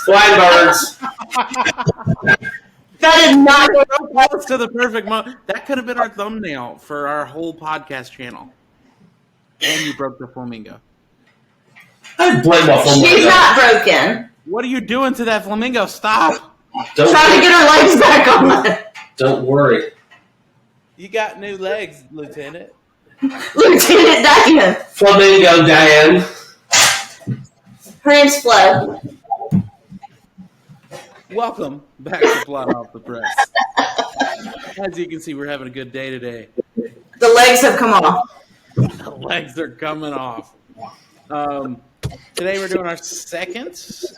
Flying birds. That is not close to the perfect moment. That could have been our thumbnail for our whole podcast channel. And you broke the flamingo. I blame my flamingo. She's not broken. What are you doing to that flamingo? Stop. Trying to get her legs back on. Don't worry. You got new legs, Lieutenant. Lieutenant Diane. Flamingo Diane. Her name's Flo. Welcome back to Plot Off the Press. As you can see, we're having a good day today. The legs have come off. The legs are coming off. Today we're doing our second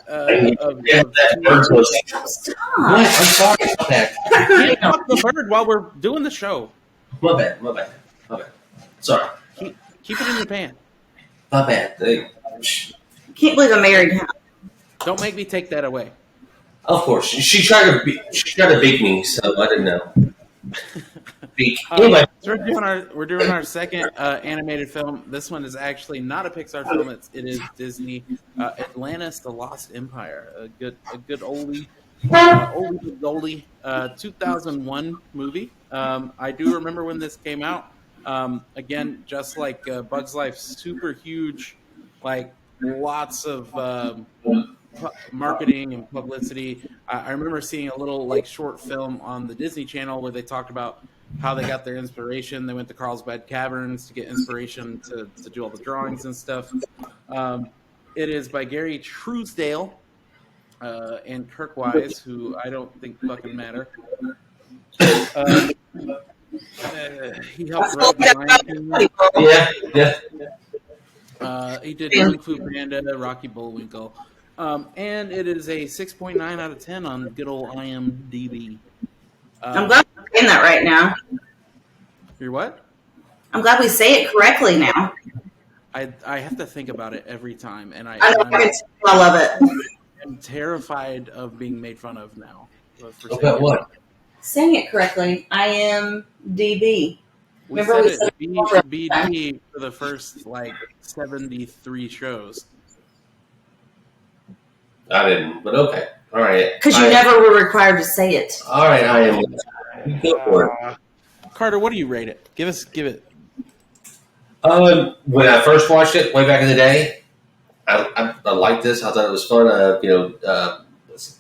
of What? I'm sorry about that. Can't fuck the bird while we're doing the show. My bad. Sorry. Keep it in your pan. My bad. Can't believe I married him. Don't make me take that away. Of course. She tried to beat me, so I didn't know. Anyway. So we're doing our second animated film. This one is actually not a Pixar film. It is Disney. Atlantis: The Lost Empire. A good oldie 2001 movie. I do remember when this came out. Again, just like Bug's Life, super huge, like lots of marketing and publicity. I remember seeing a little like short film on the Disney Channel where they talked about how they got their inspiration. They went to Carlsbad Caverns to get inspiration to do all the drawings and stuff. It is by Gary Truesdale and Kirk Wise, who I don't think fucking matter. He helped write the Lion King. Yeah. He did Kung Fu Panda, Rocky Bullwinkle. And it is a 6.9 out of 10 on good old IMDb. I'm glad we're saying that right now. You're what? I'm glad we say it correctly now. I have to think about it every time, and I love it. I'm terrified of being made fun of now. About what? Saying it correctly. IMDb. We Remember said we it said BD for the first 73 shows. I didn't, but okay. All right. Because you never were required to say it. All right, I am. Go for it. Carter, what do you rate it? Give it. When I first watched it way back in the day, I liked this. I thought it was fun.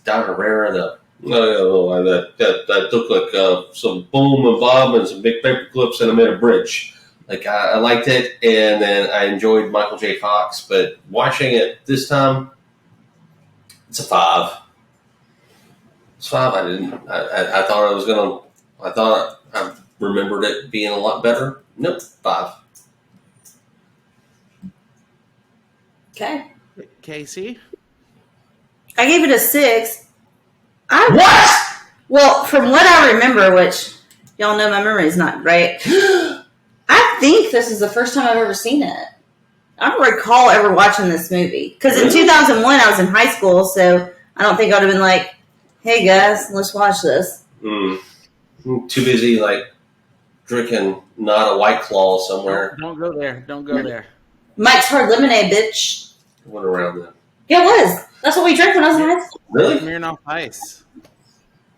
Don Herrera, that took like some boom and bob and some big paper clips and I made a bridge. Like I liked it, and then I enjoyed Michael J. Fox. But watching it this time, it's a 5. It's 5. I thought I was gonna. I thought I remembered it being a lot better. Nope, 5. Okay. Casey? I gave it a 6. What? Well, from what I remember, which y'all know my memory is not great, I think this is the first time I've ever seen it. I don't recall ever watching this movie. Because in 2001, I was in high school, so I don't think I would have been like, hey guys, let's watch this. Too busy, like, drinking not a White Claw somewhere. Don't go there. Mike's Hard Lemonade, bitch. Went around that. Yeah, it was. That's what we drank when I was in high school. Really? Smirnoff Ice.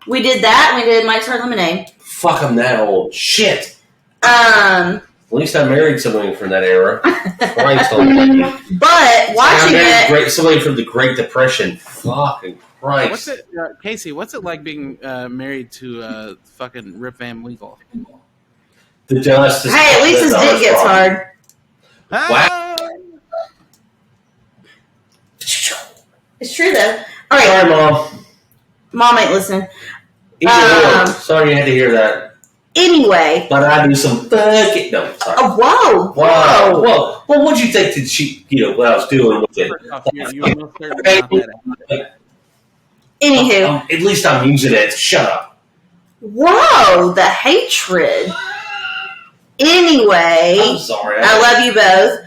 We did that, and we did Mike's Hard Lemonade. Fuck, I'm that old. Shit. At least I married somebody from that era. Christ, but watching it, somebody from the Great Depression. Fucking Christ. Casey? What's it like being married to fucking Rip Van Winkle? The justice. Hey, at least his dick gets hard. Wow. It's true though. All right, sorry, Mom. Mom ain't listening. Sorry you had to hear that. Anyway. But I do some fucking... No, sorry. Oh, whoa. Well, what'd you think that what I was doing with it? Anywho. At least I'm using it. Shut up. Whoa, the hatred. Anyway. I'm sorry. I love you both.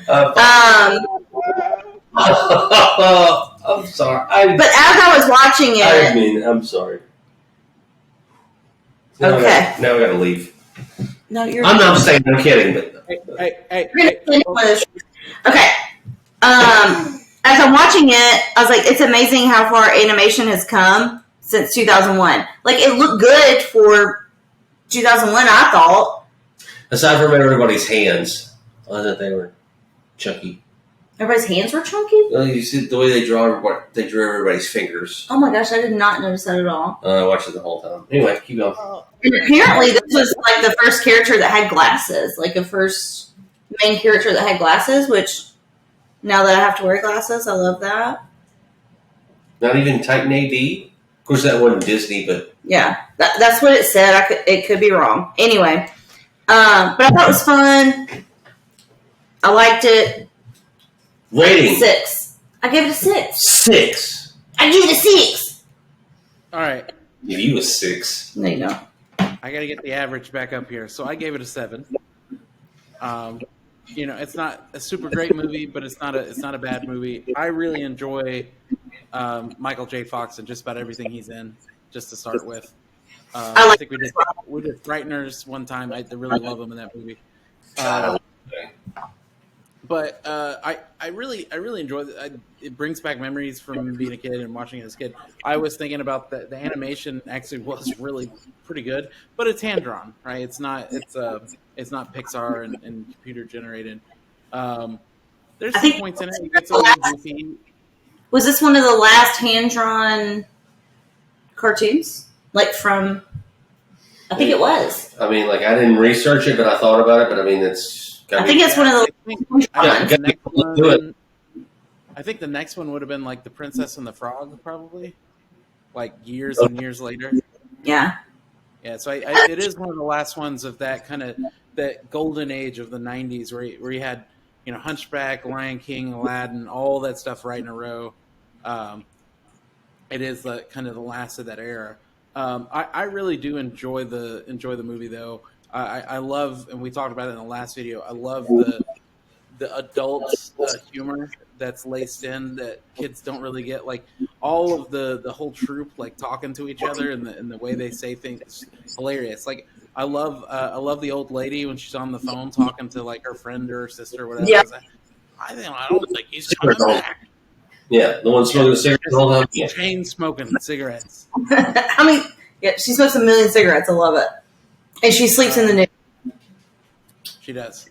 I'm sorry. But as I was watching it... I'm sorry. Okay. Now I gotta leave. No, you're... I'm not saying I'm kidding, but... Hey. Okay. as I'm watching it, I was like, it's amazing how far animation has come since 2001. Like, it looked good for 2001, I thought. Aside from everybody's hands, I thought they were chunky. Everybody's hands were chunky? Well, you see the way they drew everybody's fingers. Oh my gosh, I did not notice that at all. I watched it the whole time. Anyway, keep going. And apparently, this was like the first character that had glasses. Like, the first main character that had glasses, which now that I have to wear glasses, I love that. Not even Titan AD? Of course, that wasn't Disney, but... Yeah, that's what it said. It could be wrong. Anyway, but I thought it was fun. I liked it. Rating. 6. I gave it a 6. 6. I gave it a 6. All right. Give you a 6. No, you don't. I got to get the average back up here. So I gave it a 7. It's not a super great movie, but it's not a bad movie. I really enjoy Michael J. Fox and just about everything he's in. Just to start with, I think we did Frighteners one time. I really love him in that movie. But I really enjoy it. It brings back memories from being a kid and watching it as a kid. I was thinking about the animation actually was really pretty good, but it's hand drawn, right? It's not Pixar and computer generated. There's some points in it. It gets a little goofy. Was this one of the last hand drawn cartoons? Like from? I think it was. I mean, like I didn't research it, but I thought about it. But I mean, I think it's one of the. I think the next one would have been like The Princess and the Frog, probably, like years and years later. Yeah. Yeah, so it is one of the last ones of that kind of that golden age of the '90s, where you had Hunchback, Lion King, Aladdin, all that stuff right in a row. It is the kind of the last of that era. I really do enjoy the movie though. I love, and we talked about it in the last video. I love the adult humor that's laced in that kids don't really get. Like all of the whole troop like talking to each other and the way they say things is hilarious. Like I love the old lady when she's on the phone talking to like her friend or her sister or whatever. Yeah. I don't think he's coming back. Yeah, the one smoking cigarettes all the time. Yeah. Chain smoking cigarettes. I mean, yeah, she smokes a million cigarettes. I love it. And she sleeps in the nude. She does.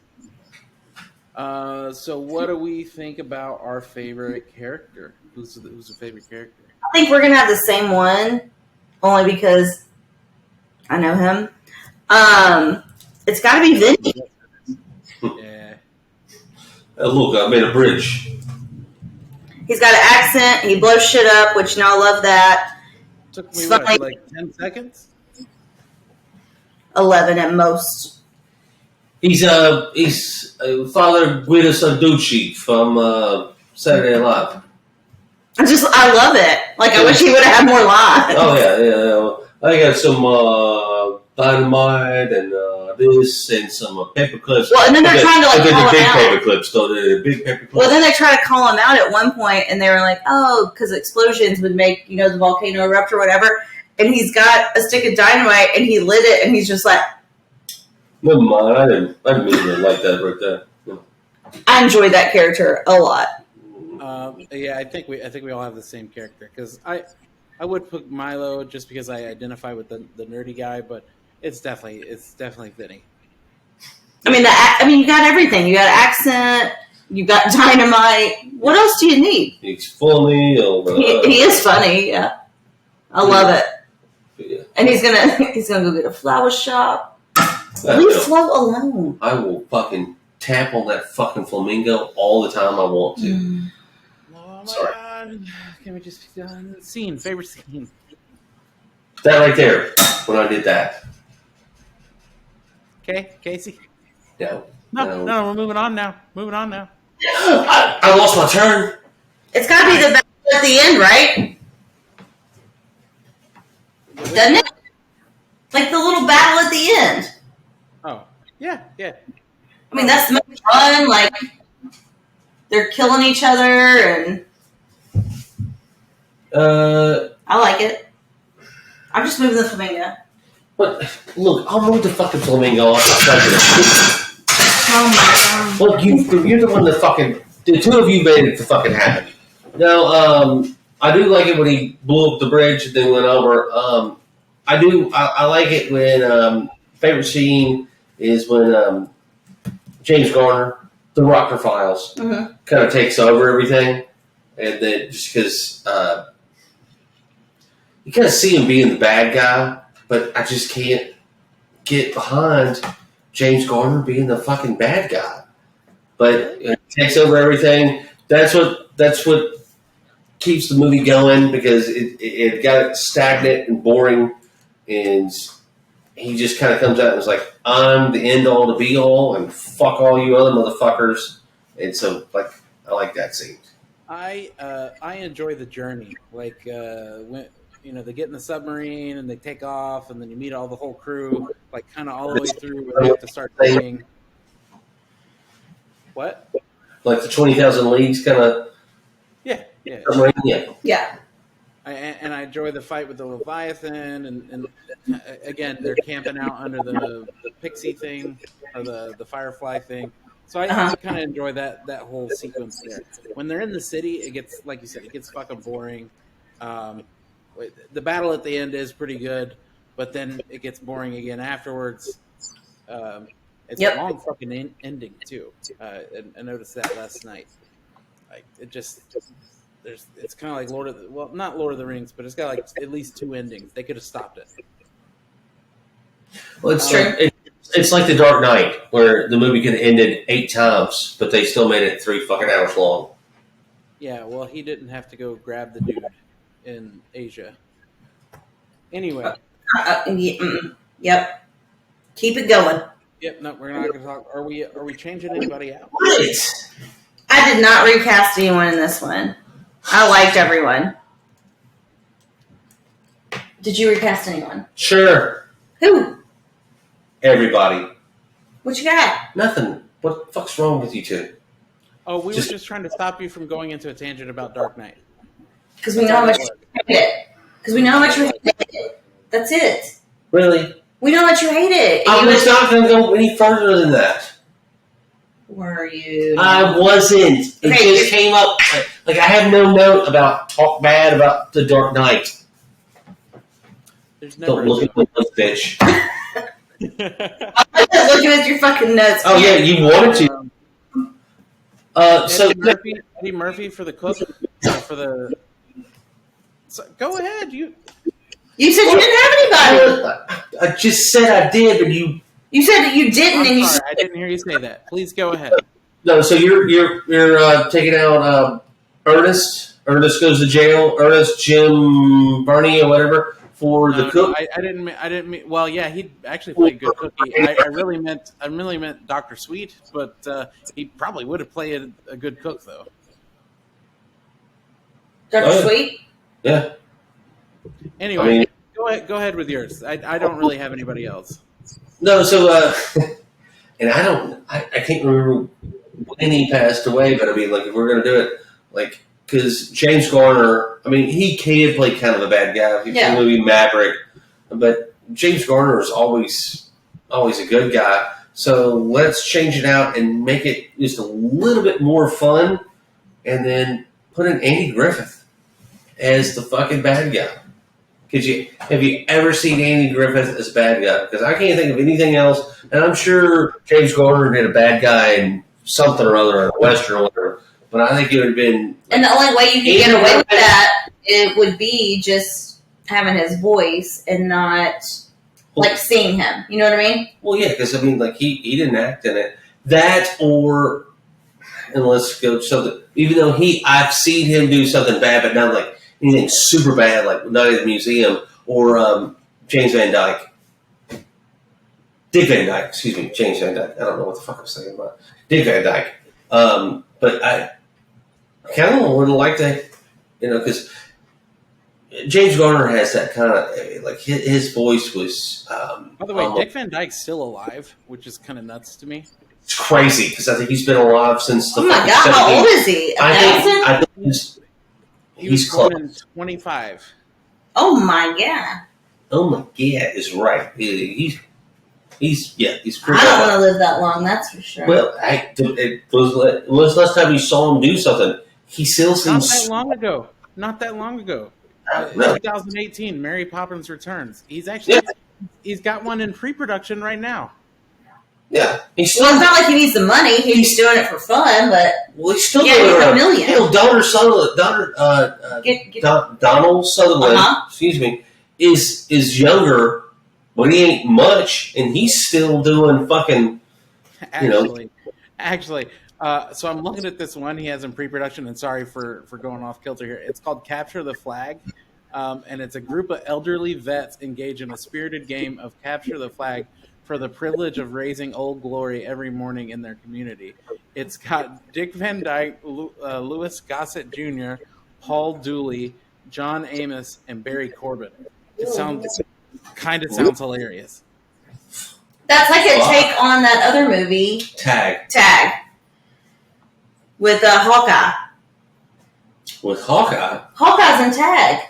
So what do we think about our favorite character? Who's the favorite character? I think we're gonna have the same one, only because I know him. It's got to be Vinny. Yeah. Look, I made a bridge. He's got an accent. He blows shit up, which I love that. Took me like 10 seconds. 11 at most. He's Father Guido Sarducci from Saturday Night Live. I love it. Like, I wish he would have had more lines. Oh, yeah. I got some dynamite and this and some paper clips. Well, and then they're trying to like call him out. Paper clips, though. The big paper clips. Well, then they try to call him out at one point, and they were like, "Oh, because explosions would make the volcano erupt or whatever." And he's got a stick of dynamite, and he lit it, and he's just like, "Never mind. I didn't mean to like that right there." No. I enjoyed that character a lot. Yeah, I think we all have the same character because I would put Milo just because I identify with the nerdy guy, but it's definitely Vinny. I mean, you got everything. You got accent. You got dynamite. What else do you need? He's funny. He is funny. Yeah, I love it. Yeah. And he's gonna go get a flower shop. Leave Flo alone. I will fucking tap on that fucking flamingo all the time I want to. Oh my Sorry. God. Can we just scene? Favorite scene? That right there. When I did that. Okay, Casey. No. No, we're moving on now. I lost my turn. It's got to be the battle at the end, right? Doesn't it? Like the little battle at the end. Oh, yeah. I mean, that's the most fun. Like, they're killing each other, and I like it. I'm just moving the flamingo. But look, I'll move the fucking flamingo off. Oh my God! Look, you're the one that fucking. The two of you made it to fucking happen. No, I do like it when he blew up the bridge and then went over. I like it when favorite scene is when James Garner, the Rocker Files, Mm-hmm. kind of takes over everything, and then just because you kind of see him being the bad guy, but I just can't get behind James Garner being the fucking bad guy. But he takes over everything. That's what keeps the movie going because it got stagnant and boring, and he just kind of comes out and is like, I'm the end all to be all, and fuck all you other motherfuckers. And so, like, I like that scene. I enjoy the journey. Like when they get in the submarine and they take off, and then you meet all the whole crew, like kind of all the way through where they have to start training. What? Like the 20,000 Leagues kind of. Yeah. Yeah. And I enjoy the fight with the Leviathan, and again, they're camping out under the pixie thing or the firefly thing. So I kind of enjoy that whole sequence there. When they're in the city, it gets, like you said, it gets fucking boring. The battle at the end is pretty good, but then it gets boring again afterwards. It's a long fucking ending too. I noticed that last night. Like it just. It's kind of like not Lord of the Rings, but it's got like at least 2 endings. They could have stopped it. Well, it's like The Dark Knight, where the movie could have ended 8 times, but they still made it 3 fucking hours long. Yeah, well, he didn't have to go grab the dude in Asia. Anyway. Yep. Keep it going. Yep. No, we're not going to talk. Are we changing anybody out? What? I did not recast anyone in this one. I liked everyone. Did you recast anyone? Sure. Who? Everybody. What you got? Nothing. What the fuck's wrong with you two? Oh, we were just trying to stop you from going into a tangent about Dark Knight. Because we know how much you hate it. Because we know how much you hate it. That's it. Really? We know that you hate it. I was not going to go any further than that. Were you? I wasn't. It just came up. Like, I have no note about talk bad about The Dark Knight. There's never Don't look at my notes, bitch. I'm just looking at your fucking notes. Oh, yeah, you wanted to. Eddie Murphy for the cook? For the... So, go ahead. You said you didn't have anybody. I just said I did, but you... You said that you didn't, and you said... I didn't hear you say that. Please go ahead. No, so you're taking out Ernest. Ernest goes to jail. Ernest Jim Barney or whatever for the cook. I didn't mean. Well, yeah, he actually played good cookie. I really meant Dr. Sweet, but he probably would have played a good cook though. Dr. Sweet. Yeah. Anyway, go ahead with yours. I don't really have anybody else. No, so and I can't remember when he passed away, but I mean, like, if we're gonna do it, like, because James Garner, I mean, he can play kind of a bad guy. If you've seen the movie Maverick, but James Garner is always a good guy. So let's change it out and make it just a little bit more fun, and then put in Andy Griffith as the fucking bad guy. Have you ever seen Andy Griffith as a bad guy? Because I can't think of anything else. And I'm sure James Garner did a bad guy in something or other, in a Western or whatever. But I think it would have been... And the only way you could get away with that, it would be just having his voice and not, like, seeing him. You know what I mean? Well, yeah, because, I mean, like, he didn't act in it. That or... And let's go to something... Even though I've seen him do something bad, but not, like, anything super bad, like Night at the Museum, or James Van Dyke. Dick Van Dyke, excuse me, James Van Dyke. I don't know what the fuck I'm saying about Dick Van Dyke. But I kind of would like to, because James Garner has that kind of, like, his voice was... By the way, Dick Van Dyke's still alive, which is kind of nuts to me. It's crazy, because I think he's been alive since the... Oh my God, how old is he? I think he's born in 25. Oh my God. Oh my God is right. He's pretty... I don't want to live that long, that's for sure. Well, it was last time you saw him do something. he still Not seems that long ago. Not that long ago. no. 2018, Mary Poppins Returns. He's got one in pre-production right now. Yeah, he's Well, still. it's not like he needs the money. He's doing it for fun, but Well, he's still yeah, doing he's it. $1 million. Hell, Donald Sutherland, excuse me, is younger, but he ain't much, and he's still doing fucking. Actually, so I'm looking at this one he has in pre-production, and sorry for going off kilter here. It's called Capture the Flag, and it's a group of elderly vets engage in a spirited game of capture the flag for the privilege of raising Old Glory every morning in their community. It's got Dick Van Dyke, Louis Gossett Jr., Paul Dooley, John Amos, and Barry Corbin. It sounds hilarious. that's like a take on that other movie, Tag with Hawkeye. with Hawkeye. Hawkeye's in Tag.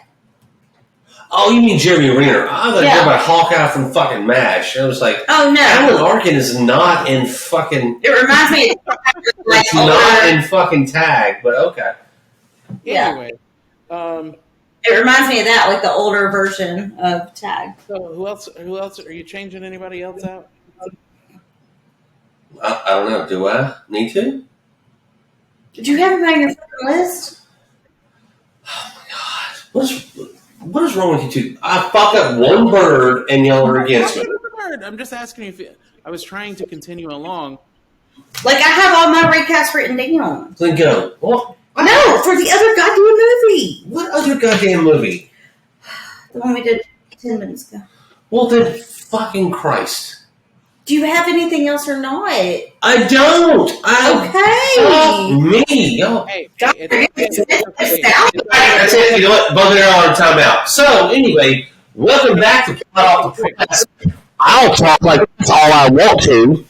Oh, you mean Jeremy Renner? I thought you Yeah. were about Hawkeye from fucking MASH. I was like, Oh no, Alan Arkin is not in fucking. it reminds me of like It's not in fucking Tag, but okay. Yeah. Anyway, It reminds me of that, like the older version of Tag. so who else? Are you changing anybody else out? I don't know. Do I need to? Did you have him on your fucking list? Oh my god! What is wrong with you two? I fuck up one bird and y'all are against me. I'm just asking you if I was trying to continue along. Like I have all my recasts written down. Then go. What? No, for the other goddamn movie. What other goddamn movie? The one we did 10 minutes ago. Well, then fucking Christ. Do you have anything else or not? I don't. Okay. Me. Yo. Hey, God, That's it. You know what? Both of you are on timeout. So, anyway, welcome back to Plot Off the Press. I'll talk like that's all I want to.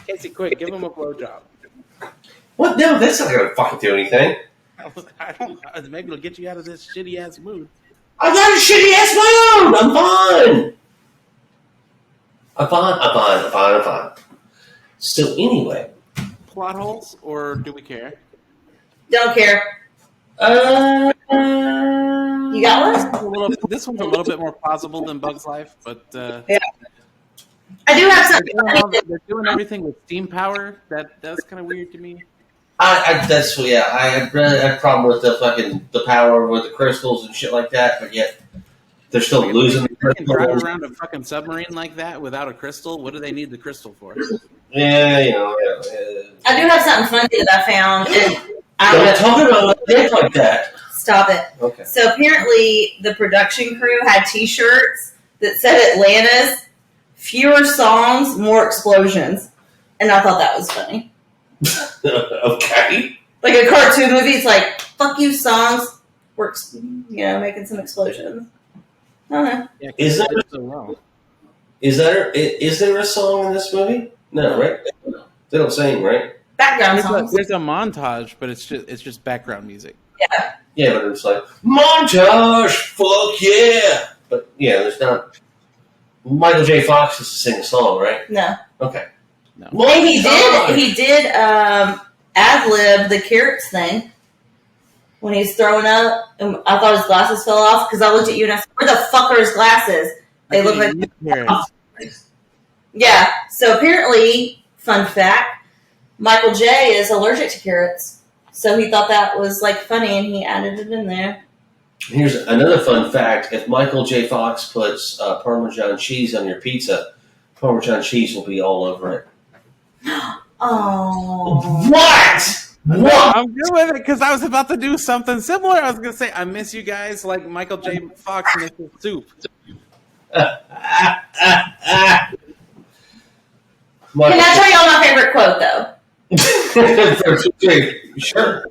Casey, quick, give him a blowjob. What? No, that's not going to fucking do anything. I don't know. Maybe it'll get you out of this shitty ass mood. I got a shitty ass mood. I'm fine. So, anyway. Plot holes, or do we care? Don't care. You got one? This one's a little bit more plausible than Bug's Life, but Yeah. I do have something. they're doing everything with steam power. That's kind of weird to me. I had a problem with the power with the crystals and shit like that, but yet they're still losing the They can drive crystals. around a fucking submarine like that without a crystal. What do they need the crystal for? Yeah, you know. I do have something funny that I found. And I Don't talk about it like that. Stop it. Okay. So apparently the production crew had T-shirts that said Atlantis, fewer songs, more explosions. And I thought that was funny. Okay. Like a cartoon movie, it's like, fuck you songs, we're making some explosions. I don't know. Yeah, Is that- they did so well. Is there a song in this movie? No, right? They don't sing, right? Background songs. There's a montage, but it's just background music. Yeah. Yeah, but it's like montage, fuck yeah. But yeah, there's not. Michael J. Fox has to sing a song, right? No. Okay. No. And he did ad-lib the carrots thing when he's throwing up. And I thought his glasses fell off because I looked at you and I said, where the fuck are his glasses? They look like... Yeah. So apparently, fun fact, Michael J. is allergic to carrots. So he thought that was like funny and he added it in there. Here's another fun fact. If Michael J. Fox puts Parmesan cheese on your pizza, Parmesan cheese will be all over it. Oh. What? What? I'm good with it because I was about to do something similar. I was going to say, I miss you guys like Michael J. Fox misses soup. Can I tell y'all my favorite quote, though? Sure.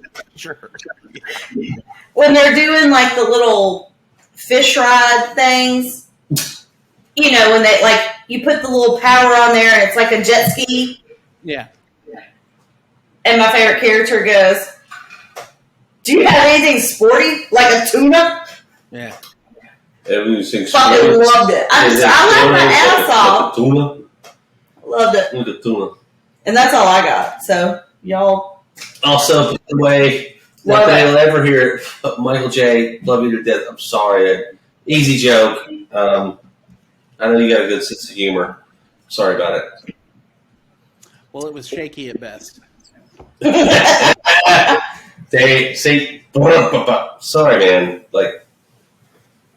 When they're doing, like, the little fish ride things, you know, when they, like, you put the little power on there and it's like a jet ski. Yeah. And my favorite character goes, do you have anything sporty, like a tuna? Yeah. Everything's Fucking loved it. I laughed my ass off. Tuna. Loved it. The tuna. And that's all I got. So, y'all. Also, by the way, Not Love that it. he'll ever hear it. But Michael J, love you to death. I'm sorry. Easy joke. I know you got a good sense of humor. Sorry about it. Well, it was shaky at best. They see. Sorry, man. Like,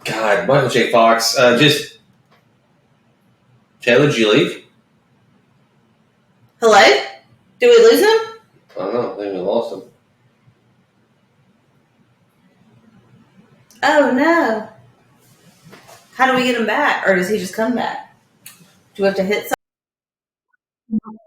God, Michael J. Fox. Just Taylor, did you leave? Hello? Did we lose him? I don't know. I think we lost him. Oh no. How do we get him back? Or does he just come back? Do we have to hit something?